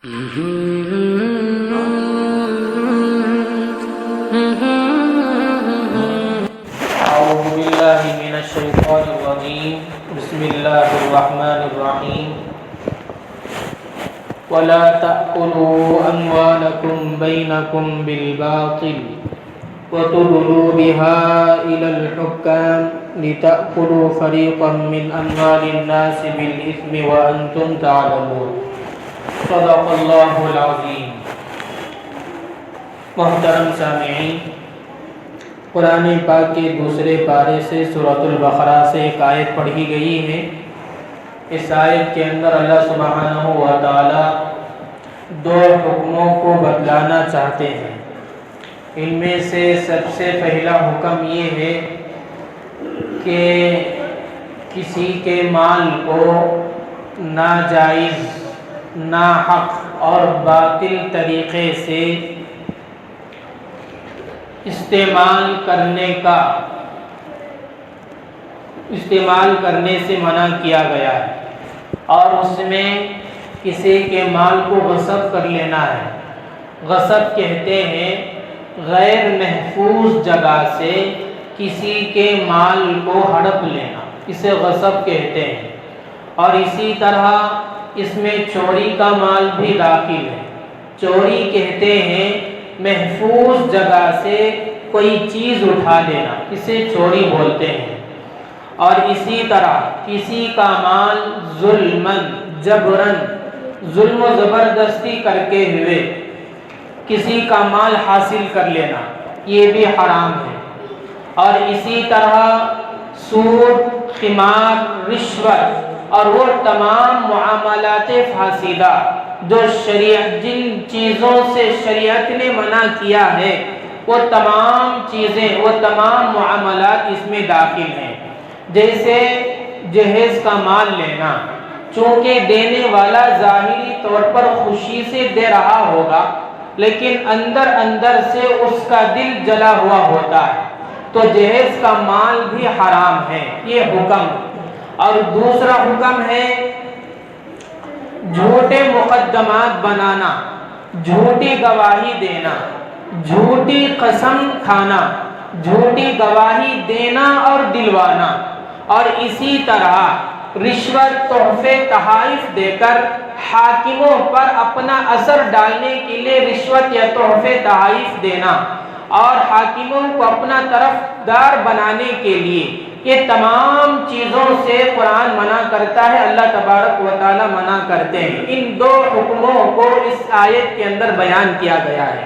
أعوذ بالله من الشيطان الرجيم بسم الله الرحمن الرحيم ولا تأكلوا أموالكم بينكم بالباطل وتدلوا بها إلى الحكام لتأكلوا فريقا من أموال الناس بالإثم وأنتم تعلمون صدق اللہ العظیم۔ محترم سامعین، قرآن پاک کے دوسرے پارے سے سورۃ البقرہ سے ایک آیت پڑھی گئی ہے۔ اس آیت کے اندر اللہ سبحانہ و تعالی دو حکموں کو بتلانا چاہتے ہیں۔ ان میں سے سب سے پہلا حکم یہ ہے کہ کسی کے مال کو ناجائز، ناحق اور باطل طریقے سے استعمال کرنے سے منع کیا گیا ہے، اور اس میں کسی کے مال کو غصب کر لینا ہے۔ غصب کہتے ہیں غیر محفوظ جگہ سے کسی کے مال کو ہڑپ لینا، اسے غصب کہتے ہیں۔ اور اسی طرح اس میں چوری کا مال بھی داخل ہے۔ چوری کہتے ہیں محفوظ جگہ سے کوئی چیز اٹھا لینا، اسے چوری بولتے ہیں۔ اور اسی طرح کسی کا مال ظلماً جبراً، ظلم و زبردستی کر کے ہوئے کسی کا مال حاصل کر لینا، یہ بھی حرام ہے۔ اور اسی طرح سود، قمار، رشوت اور وہ تمام معاملات فاسدہ جو جن چیزوں سے شریعت نے منع کیا ہے، وہ تمام چیزیں، وہ تمام معاملات اس میں داخل ہیں۔ جیسے جہیز کا مال لینا، چونکہ دینے والا ظاہری طور پر خوشی سے دے رہا ہوگا، لیکن اندر اندر سے اس کا دل جلا ہوا ہوتا ہے، تو جہیز کا مال بھی حرام ہے، یہ حکم۔ اور دوسرا حکم ہے جھوٹے مقدمات بنانا، جھوٹی گواہی دینا، جھوٹی قسم کھانا، جھوٹی گواہی دینا اور دلوانا۔ اور اسی طرح رشوت، تحفے، تحائف دے کر حاکموں پر اپنا اثر ڈالنے کے لیے رشوت یا تحفے تحائف دینا اور حاکموں کو اپنا طرفدار بنانے کے لیے، یہ تمام چیزوں سے قرآن منع کرتا ہے، اللہ تبارک و تعالی منع کرتے ہیں۔ ان دو حکموں کو اس آیت کے اندر بیان کیا گیا ہے۔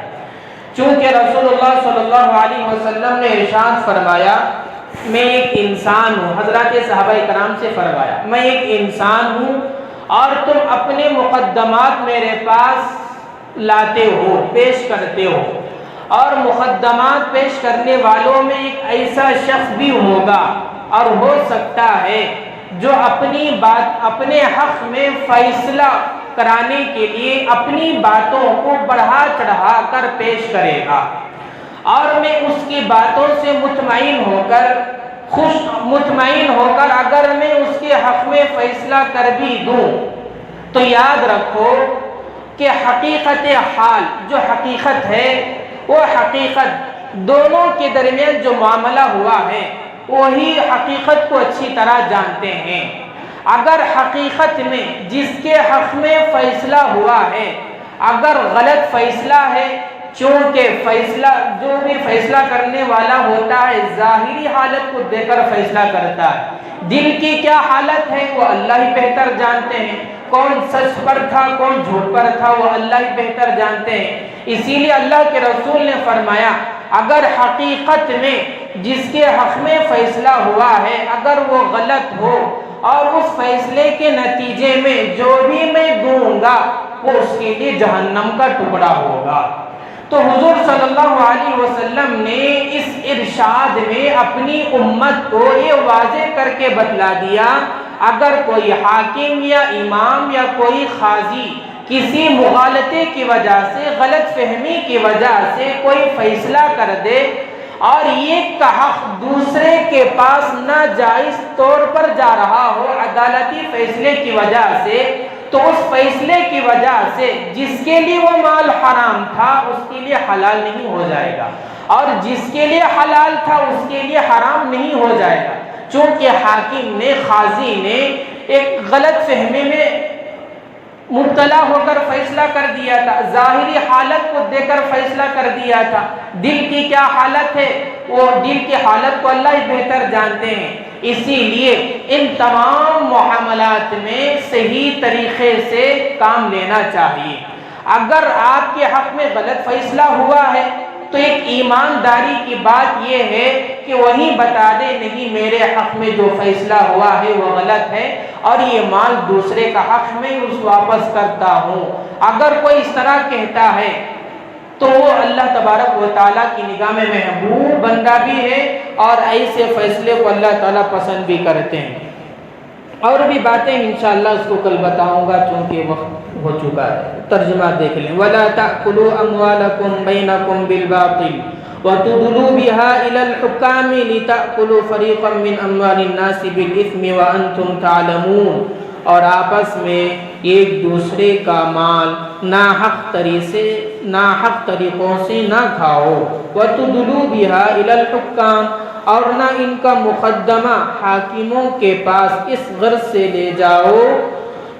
چونکہ رسول اللہ صلی اللہ علیہ وسلم نے ارشاد فرمایا، میں ایک انسان ہوں، حضرات صحابہ کرام سے فرمایا، میں ایک انسان ہوں اور تم اپنے مقدمات میرے پاس لاتے ہو، پیش کرتے ہو، اور مقدمات پیش کرنے والوں میں ایک ایسا شخص بھی ہوگا اور ہو سکتا ہے جو اپنی بات، اپنے حق میں فیصلہ کرانے کے لیے اپنی باتوں کو بڑھا چڑھا کر پیش کرے گا، اور میں اس کی باتوں سے مطمئن ہو کر اگر میں اس کے حق میں فیصلہ کر بھی دوں تو یاد رکھو کہ حقیقت حال، جو حقیقت ہے، وہ حقیقت دونوں کے درمیان جو معاملہ ہوا ہے وہی حقیقت کو اچھی طرح جانتے ہیں۔ اگر حقیقت میں جس کے حق میں فیصلہ ہوا ہے اگر غلط فیصلہ ہے، چونکہ فیصلہ، جو بھی فیصلہ کرنے والا ہوتا ہے ظاہری حالت کو دیکھ کر فیصلہ کرتا ہے، دل کی کیا حالت ہے وہ اللہ ہی بہتر جانتے ہیں، کون سچ پر تھا کون جھوٹ پر تھا وہ اللہ ہی بہتر جانتے ہیں۔ اسی لیے اللہ کے رسول نے فرمایا، اگر حقیقت میں جس کے حق میں فیصلہ ہوا ہے اگر وہ غلط ہو اور اس فیصلے کے نتیجے میں جو بھی میں دوں گا وہ اس کے لیے جہنم کا ٹکڑا ہوگا۔ تو حضور صلی اللہ علیہ وسلم نے اس ارشاد میں اپنی امت کو یہ واضح کر کے بتلا دیا، اگر کوئی حاکم یا امام یا کوئی قاضی کسی مغالطے کی وجہ سے، غلط فہمی کی وجہ سے کوئی فیصلہ کر دے اور ایک کا حق دوسرے کے پاس ناجائز طور پر جا رہا ہو عدالتی فیصلے کی وجہ سے، تو اس فیصلے کی وجہ سے جس کے لیے وہ مال حرام تھا اس کے لیے حلال نہیں ہو جائے گا، اور جس کے لیے حلال تھا اس کے لیے حرام نہیں ہو جائے گا، چونکہ حاکم نے، قاضی نے ایک غلط فہمی میں مبتلا ہو کر فیصلہ کر دیا تھا، ظاہری حالت کو دیکھ کر فیصلہ کر دیا تھا۔ دل کی کیا حالت ہے، وہ دل کی حالت کو اللہ ہی بہتر جانتے ہیں۔ اسی لیے ان تمام معاملات میں صحیح طریقے سے کام لینا چاہیے۔ اگر آپ کے حق میں غلط فیصلہ ہوا ہے تو ایک ایمانداری کی بات یہ ہے کہ وہی بتا دے، نہیں میرے حق میں جو فیصلہ ہوا ہے وہ غلط ہے اور یہ مال دوسرے کا حق میں اس واپس کرتا ہوں۔ اگر کوئی اس طرح کہتا ہے تو وہ اللہ تبارک و تعالیٰ کی نگاہ میں محبوب بندہ بھی ہے، اور ایسے فیصلے کو اللہ تعالیٰ پسند بھی کرتے ہیں۔ اور بھی باتیں انشاءاللہ اس کو کل بتاؤں گا چونکہ وقت ہو چکا ہے۔ ترجمہ دیکھ لیں۔ وَلَا تَأْكُلُوا أَمْوَالَكُمْ بَيْنَكُمْ بِالْبَاطِلِ وَتُدْلُوا بِهَا إِلَى الْحُكَّامِ لِتَأْكُلُوا فَرِيقًا مِّنْ أَمْوَالِ النَّاسِ بِالْإِثْمِ وَأَنْتُمْ تَعْلَمُونَ، اور آپس میں ایک دوسرے کا مال ناحق طریقوں سے نہ کھاؤ۔ وَتُدْلُوا بِهَا إِلَى الْحُكَّامِ، اور نہ ان کا مقدمہ حاکموں کے پاس اس غرض سے لے جاؤ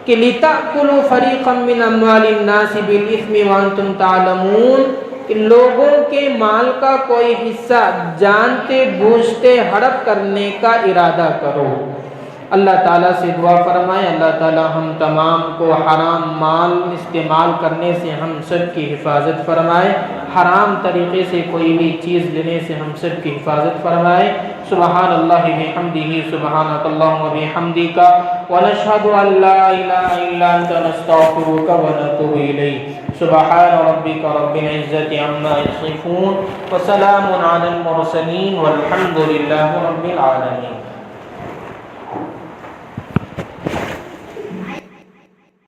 کہ لِتَأْكُلُوا فَرِيقًا مِّنْ أَمْوَالِ النَّاسِ بِالْإِثْمِ وَأَنْتُمْ تَعْلَمُونَ، کہ لوگوں کے مال کا کوئی حصہ جانتے بوجھتے ہڑپ کرنے کا ارادہ کرو۔ اللہ تعالیٰ سے دعا فرمائے اللہ تعالیٰ ہم تمام کو حرام مال استعمال کرنے سے ہم سب کی حفاظت فرمائے، حرام طریقے سے کوئی بھی چیز لینے سے ہم سب کی حفاظت فرمائے۔ سبحان اللہ بحمدہ، سبحانک اللہم وبحمدک، ونشہد ان لا الہ الا انت، نستغفرک ونتوب الیک۔ سبحان ربک رب العزت عما یصفون، وسلام علی المرسلین، والحمد للہ رب العالمین۔